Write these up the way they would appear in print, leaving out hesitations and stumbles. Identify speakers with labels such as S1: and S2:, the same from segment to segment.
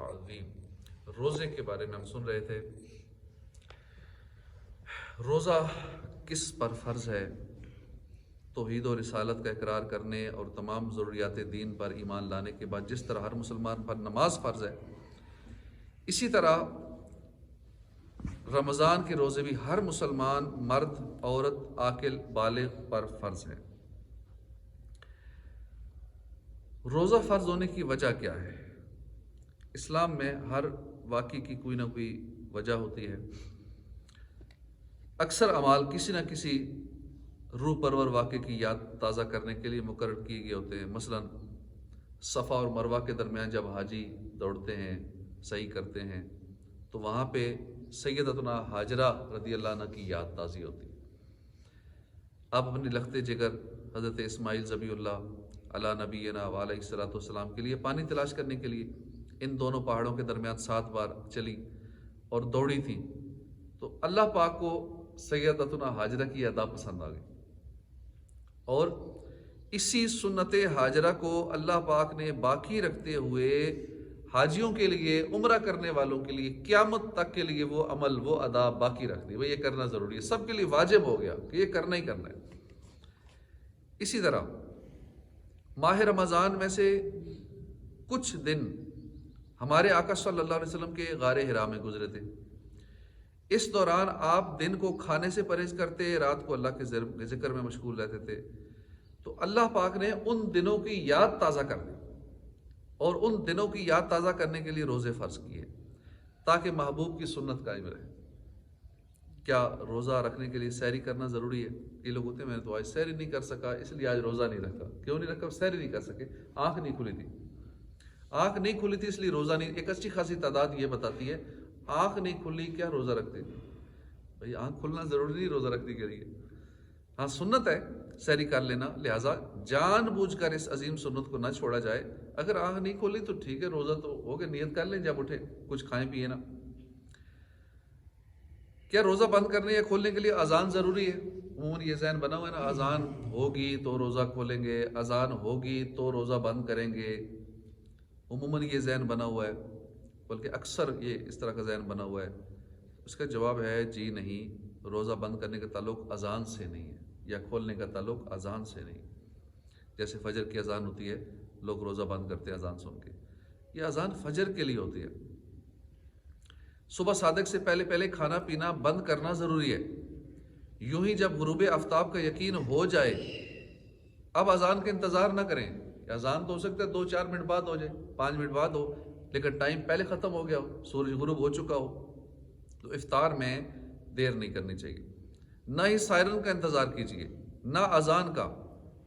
S1: العظیم۔ روزے کے بارے میں ہم سن رہے تھے، روزہ کس پر فرض ہے؟ توحید و رسالت کا اقرار کرنے اور تمام ضروریات دین پر ایمان لانے کے بعد جس طرح ہر مسلمان پر نماز فرض ہے، اسی طرح رمضان کے روزے بھی ہر مسلمان مرد، عورت، عاقل، بالغ پر فرض ہے۔ روزہ فرض ہونے کی وجہ کیا ہے؟ اسلام میں ہر واقعے کی کوئی نہ کوئی وجہ ہوتی ہے۔ اکثر اعمال کسی نہ کسی روح پرور واقعے کی یاد تازہ کرنے کے لیے مقرر کیے گئے ہوتے ہیں۔ مثلا صفا اور مروہ کے درمیان جب حاجی دوڑتے ہیں، سعی کرتے ہیں، تو وہاں پہ سیدتنا ہاجرہ رضی اللہ عنہ کی یاد تازی ہوتی ہے۔ آپ اپنے لختے جگر حضرت اسماعیل ذبیح اللہ علی نبینا وعلیہ الصلوۃ والسلام کے لیے پانی تلاش کرنے کے لیے ان دونوں پہاڑوں کے درمیان 7 بار چلی اور دوڑی تھی، تو اللہ پاک کو سیدتنا ہاجرہ کی ادا پسند آ گئی، اور اسی سنت ہاجرہ کو اللہ پاک نے باقی رکھتے ہوئے حاجیوں کے لیے، عمرہ کرنے والوں کے لیے قیامت تک کے لیے وہ عمل، وہ ادا باقی رکھ دی۔ وہ یہ کرنا ضروری ہے، سب کے لیے واجب ہو گیا کہ یہ کرنا ہی کرنا ہے۔ اسی طرح ماہ رمضان میں سے کچھ دن ہمارے آقا صلی اللہ علیہ وسلم کے غار حرا میں گزرے تھے۔ اس دوران آپ دن کو کھانے سے پرہیز کرتے، رات کو اللہ کے ذکر میں مشغول رہتے تھے، تو اللہ پاک نے ان دنوں کی یاد تازہ کر دی، اور ان دنوں کی یاد تازہ کرنے کے لیے روزے فرض کیے تاکہ محبوب کی سنت قائم رہے۔ کیا روزہ رکھنے کے لیے سحری کرنا ضروری ہے؟ یہ لوگ ہوتے ہیں میں نے تو آج سحری نہیں کر سکا اس لیے آج روزہ نہیں رکھا۔ کیوں نہیں رکھا؟ سحری نہیں کر سکے، آنکھ نہیں کھلی تھی، آنکھ نہیں کھلی تھی اس لیے روزہ نہیں۔ ایک اچھی خاصی تعداد یہ بتاتی ہے آنکھ نہیں کھلی کیا روزہ رکھتے؟ بھائی آنکھ کھلنا ضروری نہیں روزہ رکھنے کے لیے، ہاں سنت ہے سحری کر لینا، لہٰذا جان بوجھ کر اس عظیم سنت کو نہ چھوڑا جائے۔ اگر آنکھ نہیں کھولی تو ٹھیک ہے، روزہ تو ہو گیا، نیت کر لیں جب اٹھے، کچھ کھائیں پیئے نا۔ کیا روزہ بند کرنے یا کھولنے کے لیے اذان ضروری ہے؟ عموماً یہ ذہن بنا ہوا ہے نا، اذان ہوگی تو روزہ کھولیں گے، اذان ہوگی تو روزہ بند کریں گے، عموماً یہ ذہن بنا ہوا ہے، بلکہ اکثر یہ اس طرح کا ذہن بنا ہوا ہے۔ اس کا جواب ہے جی نہیں، روزہ بند کرنے کا تعلق اذان سے نہیں ہے، یا کھولنے کا تعلق اذان سے نہیں۔ جیسے فجر کی اذان ہوتی ہے، لوگ روزہ بند کرتے ہیں اذان سن کے، یہ اذان فجر کے لیے ہوتی ہے۔ صبح صادق سے پہلے کھانا پینا بند کرنا ضروری ہے۔ یوں ہی جب غروب آفتاب کا یقین ہو جائے، اب اذان کا انتظار نہ کریں۔ اذان تو ہو سکتا ہے 2-4 منٹ بعد ہو جائے، 5 منٹ بعد ہو، لیکن ٹائم پہلے ختم ہو گیا ہو، سورج غروب ہو چکا ہو، تو افطار میں دیر نہیں کرنی چاہیے۔ نہ ہی سائرن کا انتظار کیجیے، نہ اذان کا،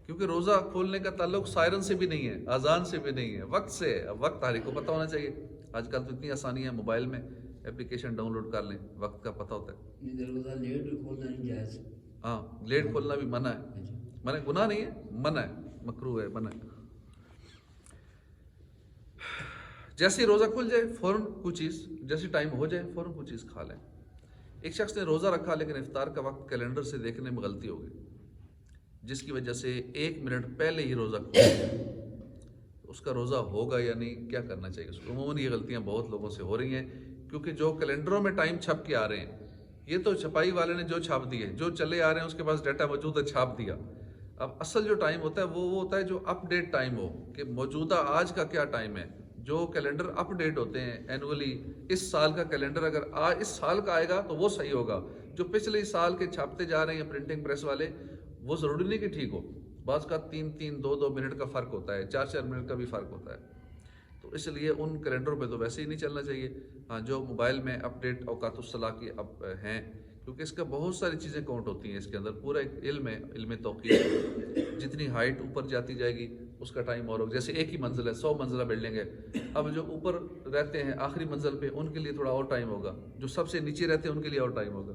S1: کیونکہ روزہ کھولنے کا تعلق سائرن سے بھی نہیں ہے، اذان سے بھی نہیں ہے، وقت سے ہے۔ وقت ہر ایک کو پتہ ہونا چاہیے۔ آج کل تو اتنی آسانی ہے، موبائل میں اپلیکیشن ڈاؤن لوڈ کر لیں، وقت کا پتہ ہوتا ہے۔
S2: روزہ لیٹ کھولنا نہیں جائز،
S1: ہاں لیٹ کھولنا بھی منع ہے، منع گناہ نہیں ہے، منع ہے، مکروہ ہے، منع ہے۔ جیسے روزہ کھل جائے فوراً کوئی چیز، جیسے ٹائم ہو جائے فوراً کوئی چیز کھا لیں۔ ایک شخص نے روزہ رکھا لیکن افطار کا وقت کیلنڈر سے دیکھنے میں غلطی ہو گئی، جس کی وجہ سے 1 منٹ پہلے ہی روزہ کھل گیا۔ اس کا روزہ ہوگا یا نہیں، کیا کرنا چاہیے اس کو؟ عموماً یہ غلطیاں بہت لوگوں سے ہو رہی ہیں، کیونکہ جو کیلنڈروں میں ٹائم چھپ کے آ رہے ہیں، یہ تو چھپائی والے نے جو چھاپ دیے، جو چلے آ رہے ہیں اس کے پاس ڈیٹا موجود ہے، چھاپ دیا۔ اب اصل جو ٹائم ہوتا ہے وہ ہوتا ہے جو اپ ڈیٹ ٹائم ہو، کہ موجودہ آج کا کیا ٹائم ہے۔ جو کیلنڈر اپ ڈیٹ ہوتے ہیں اینولی، اس سال کا کیلنڈر اگر اس سال کا آئے گا تو وہ صحیح ہوگا۔ جو پچھلے سال کے چھاپتے جا رہے ہیں پرنٹنگ پریس والے، وہ ضروری نہیں کہ ٹھیک ہو، بعض کا 3-3 2-2 منٹ کا فرق ہوتا ہے، 4-4 منٹ کا بھی فرق ہوتا ہے، تو اس لیے ان کیلنڈروں پہ تو ویسے ہی نہیں چلنا چاہیے۔ ہاں جو موبائل میں اپ ڈیٹ اوقات الصلاح کی اب ہیں، کیونکہ اس کا بہت ساری چیزیں کاؤنٹ ہوتی ہیں، اس کے اندر پورا ایک علم ہے، علم توقیت۔ جتنی ہائٹ اوپر جاتی جائے گی اس کا ٹائم اور ہوگا۔ جیسے ایک ہی منزل ہے، 100 منزلہ بلڈنگ ہے، اب جو اوپر رہتے ہیں آخری منزل پہ ان کے لیے تھوڑا اور ٹائم ہوگا، جو سب سے نیچے رہتے ہیں ان کے لیے اور ٹائم ہوگا۔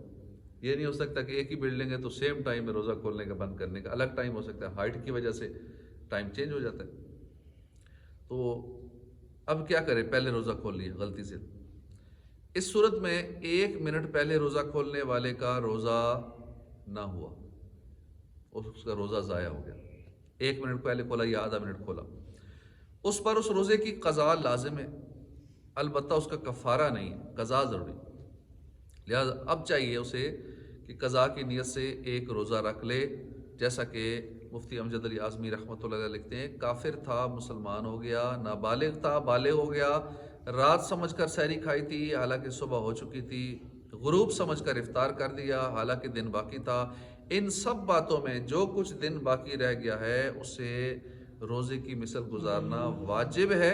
S1: یہ نہیں ہو سکتا کہ ایک ہی بلڈنگ ہے تو سیم ٹائم میں روزہ کھولنے کا بند کرنے کا الگ ٹائم ہو سکتا ہے، ہائٹ کی وجہ سے ٹائم چینج ہو جاتا ہے۔ تو اب کیا کریں؟ پہلے روزہ کھول لیا غلطی سے، اس صورت میں 1 منٹ پہلے روزہ کھولنے والے کا روزہ نہ ہوا، اس کا روزہ ضائع ہو گیا۔ 1 منٹ پہلے کھولا یا آدھا منٹ کھولا، اس پر اس روزے کی قضا لازم ہے۔ البتہ اس کا کفارہ نہیں، قضا ضروری۔ لہذا اب چاہیے اسے کہ قضا کی نیت سے ایک روزہ رکھ لے، جیسا کہ مفتی امجد علی اعظمی رحمۃ اللہ علیہ لکھتے ہیں، کافر تھا مسلمان ہو گیا، نابالغ تھا بالغ ہو گیا، رات سمجھ کر سحری کھائی تھی حالانکہ صبح ہو چکی تھی، غروب سمجھ کر افطار کر دیا حالانکہ دن باقی تھا، ان سب باتوں میں جو کچھ دن باقی رہ گیا ہے اسے روزے کی مثل گزارنا واجب ہے،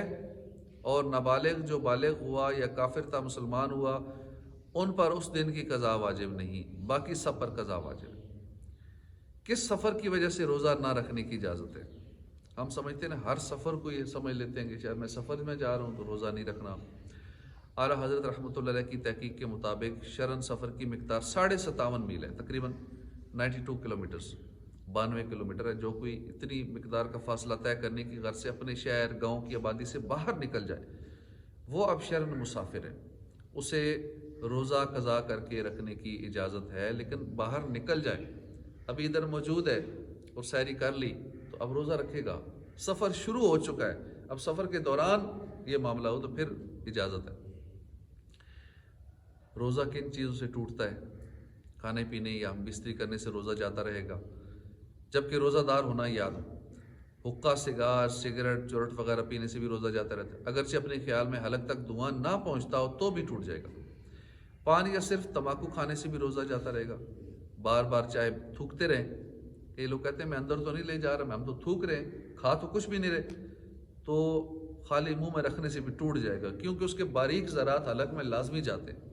S1: اور نابالغ جو بالغ ہوا یا کافر تھا مسلمان ہوا ان پر اس دن کی قضا واجب نہیں، باقی سب پر قضا واجب ہے۔ کس سفر کی وجہ سے روزہ نہ رکھنے کی اجازت ہے؟ ہم سمجھتے ہیں ہر سفر کو یہ سمجھ لیتے ہیں کہ شاید میں سفر میں جا رہا ہوں تو روزہ نہیں رکھنا۔ اعلیٰ حضرت رحمۃ اللہ علیہ کی تحقیق کے مطابق شرعاً سفر کی مقدار 57.5 میل ہے، تقریباً 92 کلومیٹرز، 92 کلومیٹر ہے۔ جو کوئی اتنی مقدار کا فاصلہ طے کرنے کی غرض سے اپنے شہر گاؤں کی آبادی سے باہر نکل جائے وہ اب شرعاً مسافر ہے، اسے روزہ قضا کر کے رکھنے کی اجازت ہے، لیکن باہر نکل جائے، ابھی ادھر موجود ہے اور سحری کر لی تو اب روزہ رکھے گا، سفر شروع ہو چکا ہے، اب سفر کے دوران یہ معاملہ ہو تو پھر اجازت ہے۔ روزہ کن چیزوں سے ٹوٹتا ہے؟ کھانے پینے یا بستری کرنے سے روزہ جاتا رہے گا، جبکہ روزہ دار ہونا یاد ہو۔ حقہ، سگار، سگریٹ، چورٹ وغیرہ پینے سے بھی روزہ جاتا رہتا ہے، اگرچہ اپنے خیال میں حلق تک دھواں نہ پہنچتا ہو تو بھی ٹوٹ جائے گا۔ پان یا صرف تمباکو کھانے سے بھی روزہ جاتا رہے گا، بار بار چاہے تھوکتے رہیں، کئی لوگ کہتے ہیں میں اندر تو نہیں لے جا رہا، ہم تو تھوک رہے ہیں، کھا تو کچھ بھی نہیں رہے، تو خالی منہ میں رکھنے سے بھی ٹوٹ جائے گا، کیونکہ اس کے باریک ذرات حلق میں لازمی جاتے ہیں۔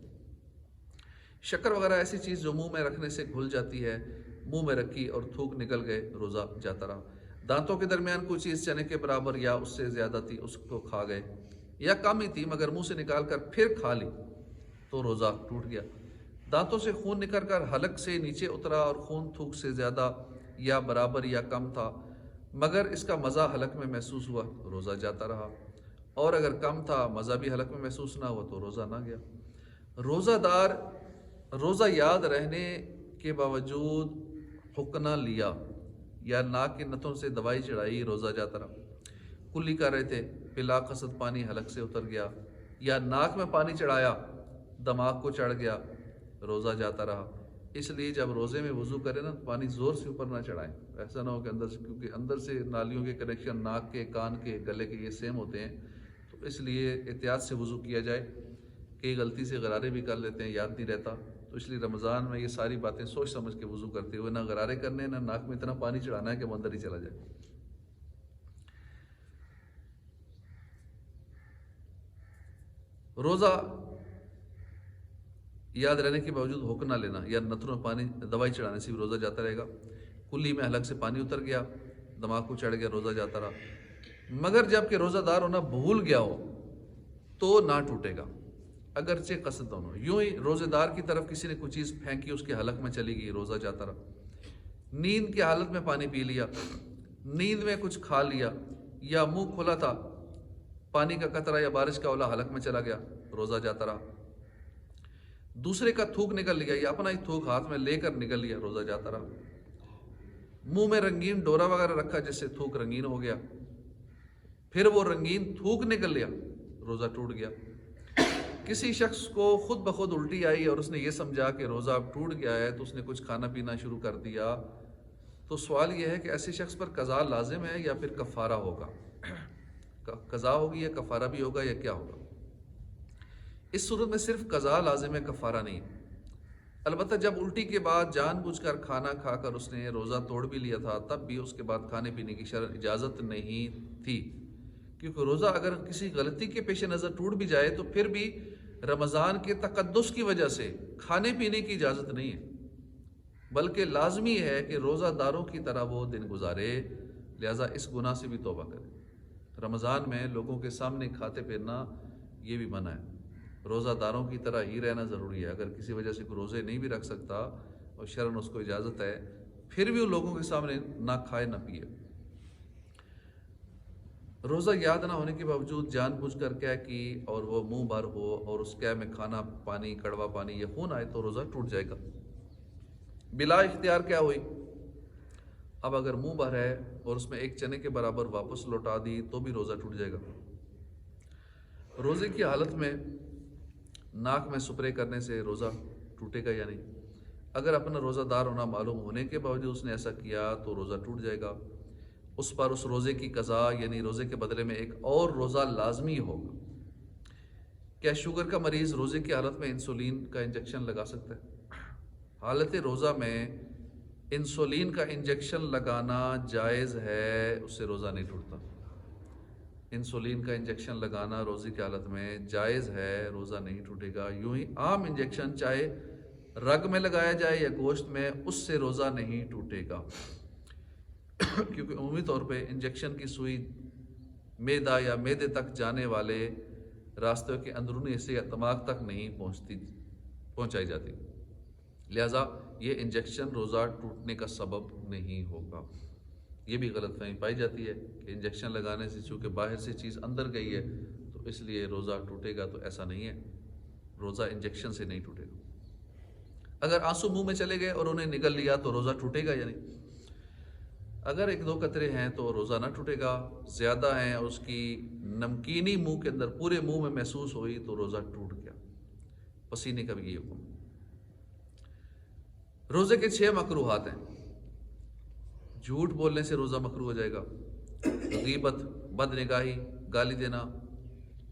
S1: شکر وغیرہ ایسی چیز جو منہ میں رکھنے سے گھل جاتی ہے، منہ میں رکھی اور تھوک نکل گئے، روزہ جاتا رہا۔ دانتوں کے درمیان کوئی چیز چنے کے برابر یا اس سے زیادہ تھی، اس کو کھا گئے، یا کم ہی تھی مگر منہ سے نکال کر پھر کھا لی تو روزہ ٹوٹ گیا۔ دانتوں سے خون نکل کر حلق سے نیچے اترا اور خون تھوک سے زیادہ یا برابر یا کم تھا مگر اس کا مزہ حلق میں محسوس ہوا، روزہ جاتا رہا، اور اگر کم تھا مزہ بھی حلق میں محسوس نہ ہوا تو روزہ نہ گیا۔ روزہ دار روزہ یاد رہنے کے باوجود حقنہ لیا یا ناک کے نتوں سے دوائی چڑھائی، روزہ جاتا رہا۔ کلی کر رہے تھے، بلا قصد پانی حلق سے اتر گیا، یا ناک میں پانی چڑھایا دماغ کو چڑھ گیا، روزہ جاتا رہا۔ اس لیے جب روزے میں وضو کرے نا پانی زور سے اوپر نہ چڑھائیں، ایسا نہ ہو کہ اندر سے، کیونکہ اندر سے نالیوں کے کنیکشن ناک کے، کان کے، گلے کے یہ سیم ہوتے ہیں، تو اس لیے احتیاط سے وضو کیا جائے۔ کئی غلطی سے غرارے بھی کر لیتے ہیں، یاد نہیں رہتا، تو اس لیے رمضان میں یہ ساری باتیں سوچ سمجھ کے وضو کرتے ہوئے، نہ غرارے کرنے، نہ ناک میں اتنا پانی چڑھانا ہے کہ وہ اندر ہی چلا جائے۔ روزہ یاد رہنے کے باوجود حکم نہ لینا یا نتنوں میں پانی دوائی چڑھانے سے بھی روزہ جاتا رہے گا۔ کلی میں حلق سے پانی اتر گیا، دماغ کو چڑھ گیا، روزہ جاتا رہا، مگر جب کہ روزہ دار ہونا بھول گیا ہو تو نہ ٹوٹے گا، اگرچہ قصد دونوں۔ یوں ہی روزے دار کی طرف کسی نے کوئی چیز پھینکی، اس کے حلق میں چلی گئی، روزہ جاتا رہا۔ نیند کی حالت میں پانی پی لیا، نیند میں کچھ کھا لیا، یا منہ کھلا تھا، پانی کا قطرہ یا بارش کا اولا حلق میں چلا گیا، روزہ جاتا رہا۔ دوسرے کا تھوک نکل لیا یا اپنا ہی تھوک ہاتھ میں لے کر نکل لیا، روزہ جاتا رہا۔ منہ میں رنگین ڈورا وغیرہ رکھا جس سے تھوک رنگین ہو گیا، پھر وہ رنگین تھوک نکل لیا، روزہ ٹوٹ گیا۔ کسی شخص کو خود بخود الٹی آئی اور اس نے یہ سمجھا کہ روزہ اب ٹوٹ گیا ہے تو اس نے کچھ کھانا پینا شروع کر دیا، تو سوال یہ ہے کہ ایسے شخص پر قضا لازم ہے یا پھر کفارہ ہوگا؟ قضا ہوگی یا کفارہ بھی ہوگا یا کیا ہوگا؟ اس صورت میں صرف قضا لازم ہے، کفارہ نہیں۔ البتہ جب الٹی کے بعد جان بوجھ کر کھانا کھا کر اس نے روزہ توڑ بھی لیا تھا تب بھی اس کے بعد کھانے پینے کی شرعاً اجازت نہیں تھی، کیونکہ روزہ اگر کسی غلطی کے پیش نظر ٹوٹ بھی جائے تو پھر بھی رمضان کے تقدس کی وجہ سے کھانے پینے کی اجازت نہیں ہے، بلکہ لازمی ہے کہ روزہ داروں کی طرح وہ دن گزارے، لہذا اس گناہ سے بھی توبہ کرے۔ رمضان میں لوگوں کے سامنے کھاتے پھرنا یہ بھی منع ہے، روزہ داروں کی طرح ہی رہنا ضروری ہے۔ اگر کسی وجہ سے کوئی روزے نہیں بھی رکھ سکتا اور شرعاً اس کو اجازت ہے، پھر بھی ان لوگوں کے سامنے نہ کھائے نہ پیے۔ روزہ یاد نہ ہونے کے باوجود جان بوجھ کر کیا کی اور وہ منہ بھر ہو اور اس کیا میں کھانا پانی، کڑوا پانی یا خون آئے تو روزہ ٹوٹ جائے گا۔ بلا اختیار کیا ہوئی؟ اب اگر منہ بھر ہے اور اس میں ایک چنے کے برابر واپس لوٹا دی تو بھی روزہ ٹوٹ جائے گا۔ روزے کی حالت میں ناک میں سپرے کرنے سے روزہ ٹوٹے گا یا نہیں؟ اگر اپنا روزہ دار ہونا معلوم ہونے کے باوجود اس نے ایسا کیا تو روزہ ٹوٹ جائے گا. اس پر اس روزے کی قضا یعنی روزے کے بدلے میں ایک اور روزہ لازمی ہوگا. کیا شوگر کا مریض روزے کی حالت میں انسولین کا انجیکشن لگا سکتا ہے؟ حالت روزہ میں انسولین کا انجیکشن لگانا جائز ہے، اس سے روزہ نہیں ٹوٹتا. انسولین کا انجیکشن لگانا روزے کی حالت میں جائز ہے، روزہ نہیں ٹوٹے گا. یوں ہی عام انجیکشن چاہے رگ میں لگایا جائے یا گوشت میں، اس سے روزہ نہیں ٹوٹے گا، کیونکہ عمومی طور پہ انجیکشن کی سوئی معدہ یا معدے تک جانے والے راستوں کے اندرونی حصے یا دماغ تک نہیں پہنچائی جاتی، لہٰذا یہ انجیکشن روزہ ٹوٹنے کا سبب نہیں ہوگا. یہ بھی غلط فہمی پائی جاتی ہے کہ انجیکشن لگانے سے چونکہ باہر سے چیز اندر گئی ہے تو اس لیے روزہ ٹوٹے گا، تو ایسا نہیں ہے. روزہ انجیکشن سے نہیں ٹوٹے گا. اگر آنسو منہ میں چلے گئے اور انہیں نگل لیا تو روزہ ٹوٹے گا یا نہیں؟ اگر ایک دو قطرے ہیں تو روزہ نہ ٹوٹے گا. زیادہ ہیں اور اس کی نمکینی منہ کے اندر پورے منہ میں محسوس ہوئی تو روزہ ٹوٹ گیا. پسینے کا بھی یہ حکم. روزے کے 6 مکروہات ہیں. جھوٹ بولنے سے روزہ مکروہ ہو جائے گا. غیبت، بد نگاہی، گالی دینا،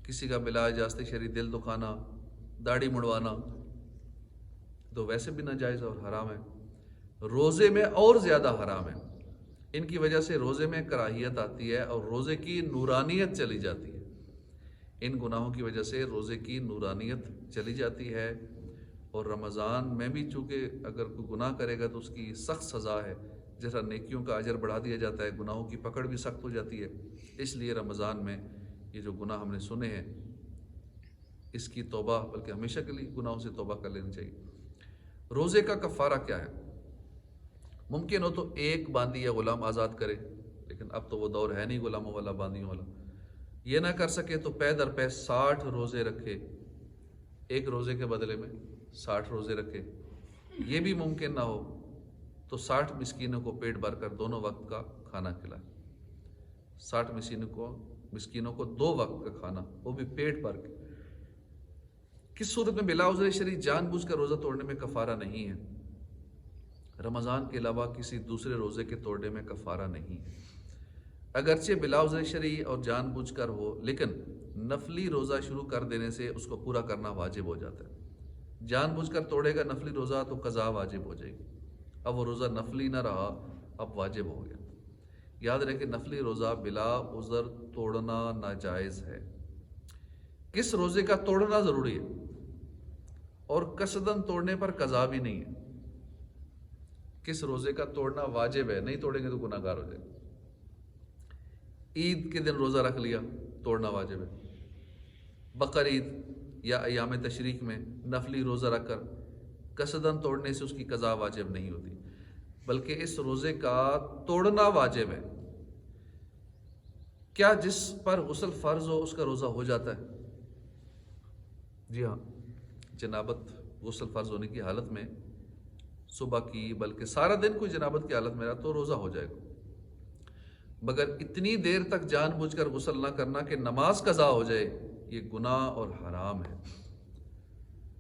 S1: کسی کا بلا اجازت شرعی دل دکھانا، داڑھی مڑوانا تو ویسے بھی ناجائز اور حرام ہے. روزے میں اور زیادہ حرام ہے. ان کی وجہ سے روزے میں کراہیت آتی ہے اور روزے کی نورانیت چلی جاتی ہے. ان گناہوں کی وجہ سے روزے کی نورانیت چلی جاتی ہے. اور رمضان میں بھی چونکہ اگر کوئی گناہ کرے گا تو اس کی سخت سزا ہے. جیسا نیکیوں کا اجر بڑھا دیا جاتا ہے، گناہوں کی پکڑ بھی سخت ہو جاتی ہے. اس لیے رمضان میں یہ جو گناہ ہم نے سنے ہیں اس کی توبہ، بلکہ ہمیشہ کے لیے گناہوں سے توبہ کر لینی چاہیے. روزے کا کفارہ کیا ہے؟ ممکن ہو تو ایک باندی یا غلام آزاد کرے، لیکن اب تو وہ دور ہے نہیں غلاموں والا، باندیوں والا. یہ نہ کر سکے تو پے در پے 60 روزے رکھے، ایک روزے کے بدلے میں 60 روزے رکھے. یہ بھی ممکن نہ ہو تو 60 مسکینوں کو پیٹ بھر کر دونوں وقت کا کھانا کھلائے. 60 مسکینوں کو 2 وقت کا کھانا، وہ بھی پیٹ بھر کے. کس صورت میں بلا عذر شرعی جان بوجھ کر روزہ توڑنے میں کفارہ نہیں ہے؟ رمضان کے علاوہ کسی دوسرے روزے کے توڑنے میں کفارہ نہیں ہے. اگرچہ بلا عذر شرعی اور جان بوجھ کر ہو، لیکن نفلی روزہ شروع کر دینے سے اس کو پورا کرنا واجب ہو جاتا ہے. جان بوجھ کر توڑے گا نفلی روزہ تو قضا واجب ہو جائے گی. اب وہ روزہ نفلی نہ رہا، اب واجب ہو گیا. یاد رکھے نفلی روزہ بلا عذر توڑنا ناجائز ہے. کس روزے کا توڑنا ضروری ہے اور قصدن توڑنے پر قضا بھی نہیں ہے. کس روزے کا توڑنا واجب ہے، نہیں توڑیں گے تو گناہ گار ہو جائے. عید کے دن روزہ رکھ لیا، توڑنا واجب ہے. بقرعید یا ایام تشریق میں نفلی روزہ رکھ کر قصدن توڑنے سے اس کی قضا واجب نہیں ہوتی، بلکہ اس روزے کا توڑنا واجب ہے. کیا جس پر غسل فرض ہو اس کا روزہ ہو جاتا ہے؟ جی ہاں، جنابت غسل فرض ہونے کی حالت میں صبح کی بلکہ سارا دن کوئی جنابت کی حالت میں رہا تو روزہ ہو جائے گا، مگر اتنی دیر تک جان بوجھ کر غسل نہ کرنا کہ نماز قضا ہو جائے، یہ گناہ اور حرام ہے.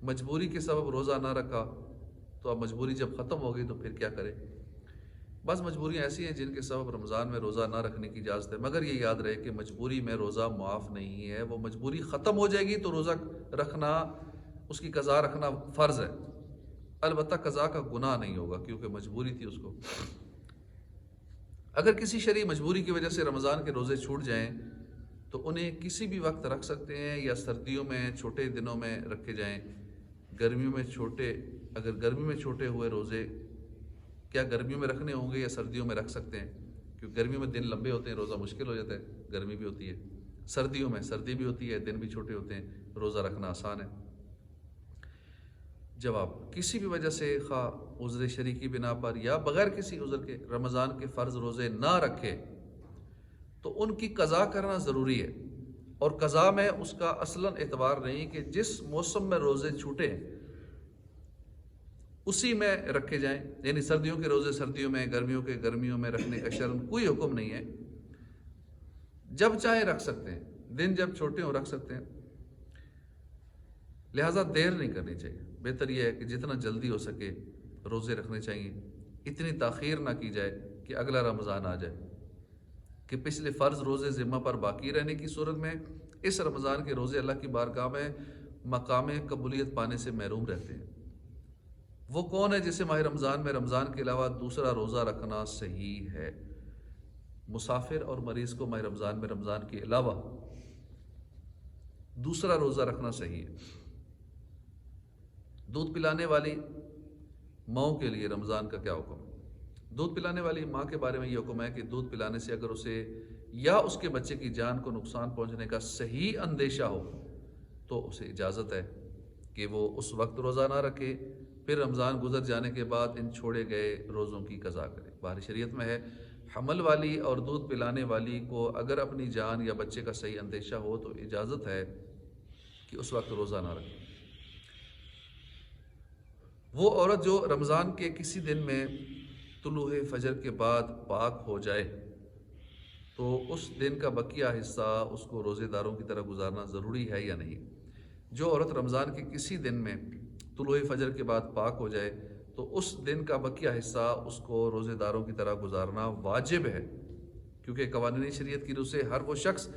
S1: مجبوری کے سبب روزہ نہ رکھا تو اب مجبوری جب ختم ہو گئی تو پھر کیا کرے؟ بعض مجبوریاں ایسی ہیں جن کے سبب رمضان میں روزہ نہ رکھنے کی اجازت ہے، مگر یہ یاد رہے کہ مجبوری میں روزہ معاف نہیں ہے. وہ مجبوری ختم ہو جائے گی تو روزہ رکھنا، اس کی قضا رکھنا فرض ہے. البتہ قضا کا گناہ نہیں ہوگا کیونکہ مجبوری تھی اس کو. اگر کسی شرعی مجبوری کی وجہ سے رمضان کے روزے چھوٹ جائیں تو انہیں کسی بھی وقت رکھ سکتے ہیں، یا سردیوں میں چھوٹے دنوں میں رکھے جائیں. گرمیوں میں اگر گرمی میں چھوٹے ہوئے روزے کیا گرمیوں میں رکھنے ہوں گے یا سردیوں میں رکھ سکتے ہیں؟ کیونکہ گرمیوں میں دن لمبے ہوتے ہیں، روزہ مشکل ہو جاتا ہے، گرمی بھی ہوتی ہے. سردیوں میں سردی بھی ہوتی ہے، دن بھی چھوٹے ہوتے ہیں، روزہ رکھنا آسان ہے. جواب: کسی بھی وجہ سے خواہ عذر شرعی کی بنا پر یا بغیر کسی عذر کے رمضان کے فرض روزے نہ رکھے تو ان کی قضا کرنا ضروری ہے. اور قضا میں اس کا اصلاً اعتبار نہیں کہ جس موسم میں روزے چھوٹے ہیں اسی میں رکھے جائیں، یعنی سردیوں کے روزے سردیوں میں، گرمیوں کے گرمیوں میں رکھنے کا شرعاً کوئی حکم نہیں ہے. جب چاہے رکھ سکتے ہیں، دن جب چھوٹے ہوں رکھ سکتے ہیں. لہٰذا دیر نہیں کرنی چاہیے، بہتر یہ ہے کہ جتنا جلدی ہو سکے روزے رکھنے چاہیے، اتنی تاخیر نہ کی جائے کہ اگلا رمضان آ جائے، کہ پچھلے فرض روزے ذمہ پر باقی رہنے کی صورت میں اس رمضان کے روزے اللہ کی بارگاہ میں مقام قبولیت پانے سے محروم رہتے ہیں۔ وہ کون ہے جسے ماہ رمضان میں رمضان کے علاوہ دوسرا روزہ رکھنا صحیح ہے؟ مسافر اور مریض کو ماہ رمضان میں رمضان کے علاوہ دوسرا روزہ رکھنا صحیح ہے۔ دودھ پلانے والی ماؤں کے لیے رمضان کا کیا حکم ہے؟ دودھ پلانے والی ماں کے بارے میں یہ حکم ہے کہ دودھ پلانے سے اگر اسے یا اس کے بچے کی جان کو نقصان پہنچنے کا صحیح اندیشہ ہو تو اسے اجازت ہے کہ وہ اس وقت روزہ نہ رکھے، پھر رمضان گزر جانے کے بعد ان چھوڑے گئے روزوں کی قضا کرے۔ باہر شریعت میں ہے حمل والی اور دودھ پلانے والی کو اگر اپنی جان یا بچے کا صحیح اندیشہ ہو تو اجازت ہے کہ اس وقت روزہ نہ رکھے۔ وہ عورت جو رمضان کے کسی دن میں طلوع فجر کے بعد پاک ہو جائے تو اس دن کا بقیہ حصہ اس کو روزے داروں کی طرح گزارنا ضروری ہے یا نہیں؟ جو عورت رمضان کے کسی دن میں طلوع فجر کے بعد پاک ہو جائے تو اس دن کا بقیہ حصہ اس کو روزے داروں کی طرح گزارنا واجب ہے، کیونکہ قوانین شریعت کی روح سے ہر وہ شخص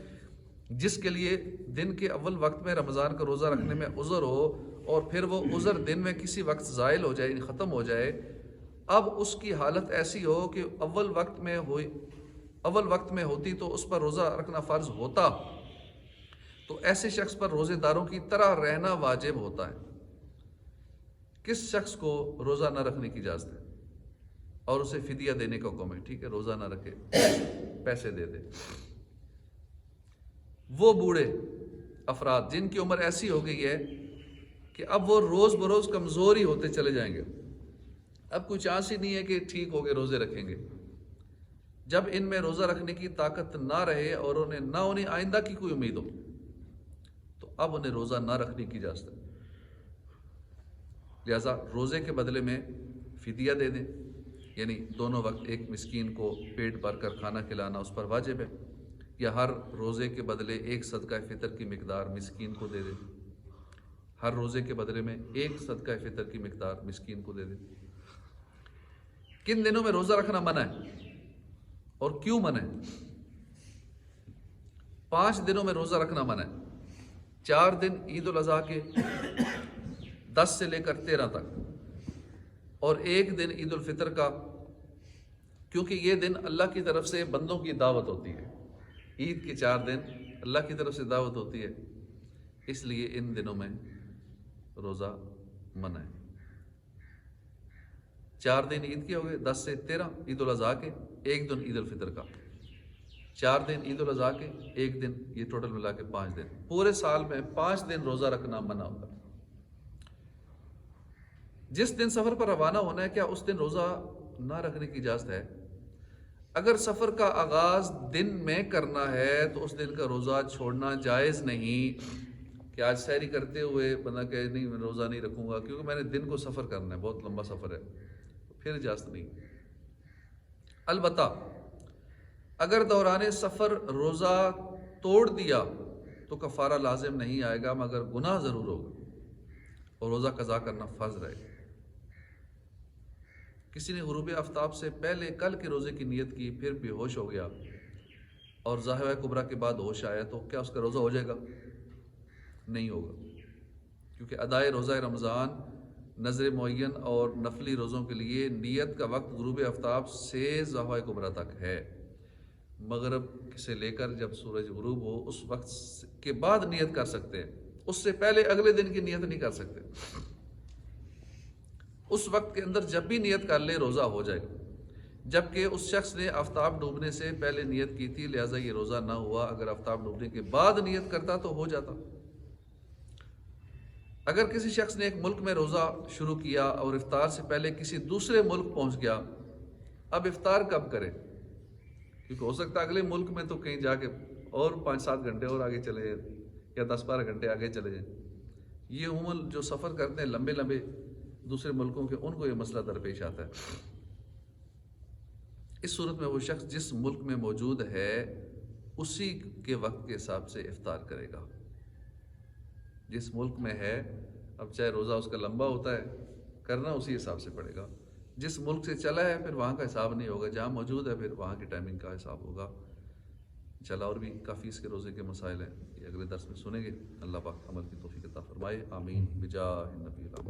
S1: جس کے لیے دن کے اول وقت میں رمضان کا روزہ رکھنے میں عذر ہو اور پھر وہ عذر دن میں کسی وقت زائل ہو جائے، یعنی ختم ہو جائے، اب اس کی حالت ایسی ہو کہ اول وقت میں ہوتی تو اس پر روزہ رکھنا فرض ہوتا، تو ایسے شخص پر روزے داروں کی طرح رہنا واجب ہوتا ہے۔ کس شخص کو روزہ نہ رکھنے کی اجازت ہے اور اسے فدیہ دینے کا حکم ہے؟ ٹھیک ہے، روزہ نہ رکھے، پیسے دے دے۔ وہ بوڑھے افراد جن کی عمر ایسی ہو گئی ہے کہ اب وہ روز بروز کمزور ہی ہوتے چلے جائیں گے، اب کوئی چانس ہی نہیں ہے کہ ٹھیک ہو کے روزے رکھیں گے، جب ان میں روزہ رکھنے کی طاقت نہ رہے اور انہیں آئندہ کی کوئی امید ہو تو اب انہیں روزہ نہ رکھنے کی اجازت ہے۔ لہذا روزے کے بدلے میں فدیہ دے دیں، یعنی دونوں وقت ایک مسکین کو پیٹ بھر کر کھانا کھلانا اس پر واجب ہے، یا ہر روزے کے بدلے ایک صدقہ فطر کی مقدار مسکین کو دے دیں، ہر روزے کے بدلے میں ایک صدقہ فطر کی مقدار مسکین کو دے دیں۔ کن دنوں میں روزہ رکھنا منع ہے اور کیوں منع ہے؟ 5 دنوں میں روزہ رکھنا منع ہے۔ 4 دن عید الاضحیٰ کے 10 سے لے کر 13 تک، اور 1 دن عید الفطر کا، کیونکہ یہ دن اللہ کی طرف سے بندوں کی دعوت ہوتی ہے۔ عید کے 4 دن اللہ کی طرف سے دعوت ہوتی ہے، اس لیے ان دنوں میں روزہ منع ہے۔ 4 دن عید کے ہو گئے، 10 سے 13 عید الاضحیٰ کے، 1 دن عید الفطر کا، 4 دن عید الاضحیٰ کے، 1 دن، یہ ٹوٹل ملا کے 5 دن۔ پورے سال میں 5 دن روزہ رکھنا منع ہوتا ہے۔ جس دن سفر پر روانہ ہونا ہے کیا اس دن روزہ نہ رکھنے کی اجازت ہے؟ اگر سفر کا آغاز دن میں کرنا ہے تو اس دن کا روزہ چھوڑنا جائز نہیں، کہ آج سحری کرتے ہوئے بندہ کہے نہیں میں روزہ نہیں رکھوں گا کیونکہ میں نے دن کو سفر کرنا ہے، بہت لمبا سفر ہے، پھر اجازت نہیں۔ البتہ اگر دوران سفر روزہ توڑ دیا تو کفارہ لازم نہیں آئے گا، مگر گناہ ضرور ہوگا اور روزہ قضا کرنا فرض رہے گا۔ کسی نے غروب آفتاب سے پہلے کل کے روزے کی نیت کی، پھر بے ہوش ہو گیا اور ظاہرہ کبریٰ کے بعد ہوش آیا، تو کیا اس کا روزہ ہو جائے گا؟ نہیں ہوگا، کیونکہ ادائے روزہ رمضان نظر معین اور نفلی روزوں کے لیے نیت کا وقت غروب آفتاب سے ظاہرہ کبریٰ تک ہے۔ مغرب سے لے کر جب سورج غروب ہو اس وقت کے بعد نیت کر سکتے ہیں، اس سے پہلے اگلے دن کی نیت نہیں کر سکتے۔ اس وقت کے اندر جب بھی نیت کر لے روزہ ہو جائے گا، جبکہ اس شخص نے آفتاب ڈوبنے سے پہلے نیت کی تھی، لہٰذا یہ روزہ نہ ہوا۔ اگر آفتاب ڈوبنے کے بعد نیت کرتا تو ہو جاتا۔ اگر کسی شخص نے ایک ملک میں روزہ شروع کیا اور افطار سے پہلے کسی دوسرے ملک پہنچ گیا، اب افطار کب کرے؟ کیونکہ ہو سکتا ہے اگلے ملک میں تو کہیں جا کے اور 5-7 گھنٹے اور آگے چلے جائیں یا 10-12 گھنٹے آگے چلے جائیں۔ یہ عموماً جو سفر کرتے ہیں لمبے لمبے دوسرے ملکوں کے، ان کو یہ مسئلہ درپیش آتا ہے۔ اس صورت میں وہ شخص جس ملک میں موجود ہے اسی کے وقت کے حساب سے افطار کرے گا۔ جس ملک میں ہے، اب چاہے روزہ اس کا لمبا ہوتا ہے، کرنا اسی حساب سے پڑے گا. جس ملک سے چلا ہے پھر وہاں کا حساب نہیں ہوگا، جہاں موجود ہے پھر وہاں کی ٹائمنگ کا حساب ہوگا. انشاءاللہ اور بھی کافی اس کے روزے کے مسائل ہیں، یہ اگلے درس میں سنیں گے. اللہ پاک عمل کی توفیق عطا فرمائے. آمین بجاہ النبی الامین.